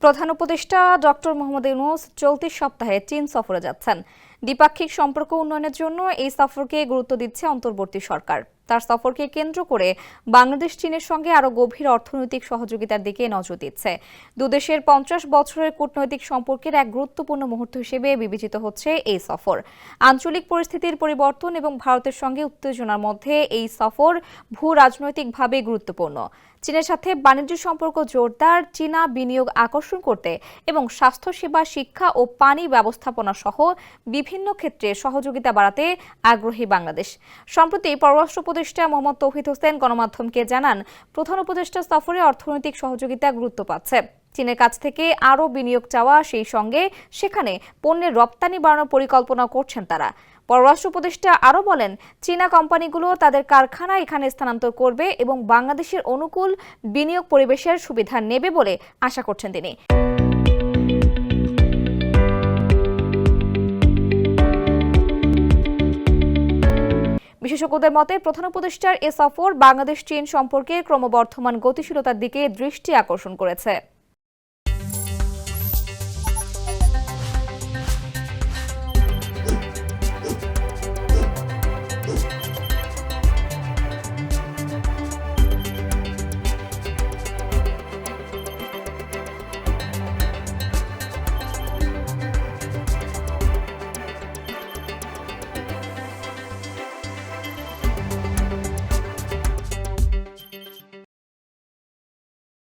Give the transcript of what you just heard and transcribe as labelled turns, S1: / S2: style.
S1: প্রধান উপদেষ্টা ডক্টর মোহাম্মদ ইউনূস চলতি সপ্তাহে চীন সফরে যাচ্ছেন। দ্বিপাক্ষিক সম্পর্ক উন্নয়নের জন্য এই সফরকে গুরুত্ব দিচ্ছে অন্তর্বর্তী সরকার। তার সফরকে কেন্দ্র করে বাংলাদেশ চীনের সঙ্গে আরও গভীর অর্থনৈতিক সহযোগিতার দিকে নজর দিচ্ছে। দুদেশের 50 বছরের কূটনৈতিক সম্পর্কের এক গুরুত্বপূর্ণ মুহূর্ত হিসেবে বিবেচিত হচ্ছে এই সফর। আঞ্চলিক পরিস্থিতির পরিবর্তন এবং ভারতের সঙ্গে উত্তেজনার মধ্যে এই সফর ভূ-রাজনৈতিকভাবে গুরুত্বপূর্ণ। চীনের সাথে বাণিজ্য সম্পর্ক জোরদার, চীনা বিনিয়োগ আকর্ষণ করতে এবং স্বাস্থ্যসেবা, শিক্ষা ও পানি ব্যবস্থাপনা সহ বিভিন্ন ক্ষেত্রে সহযোগিতা বাড়াতে আগ্রহী বাংলাদেশ। সম্প্রতি পররাষ্ট্র উপদেষ্টা মোহাম্মদ তৌহিদ হোসেন গণমাধ্যমকে জানান, প্রধান উপদেষ্টা সফরে অর্থনৈতিক সহযোগিতা গুরুত্ব পাচ্ছে। চীনের কাছ থেকে আরও বিনিয়োগ চাওয়া, সেই সঙ্গে সেখানে পণ্যের রপ্তানি বাড়ানোর পরিকল্পনা করছেন তারা। পররাষ্ট্র উপদেষ্টা আরও বলেন, চীনা কোম্পানিগুলো তাদের কারখানা এখানে স্থানান্তর করবে এবং বাংলাদেশের অনুকূল বিনিয়োগ পরিবেশের সুবিধা নেবে বলে আশা করছেন তিনি। বিশেষজ্ঞদের মতে, প্রধান উপদেষ্টার এ সফর বাংলাদেশ চীন সম্পর্কে ক্রমবর্ধমান গতিশীলতার দিকে দৃষ্টি আকর্ষণ করেছে।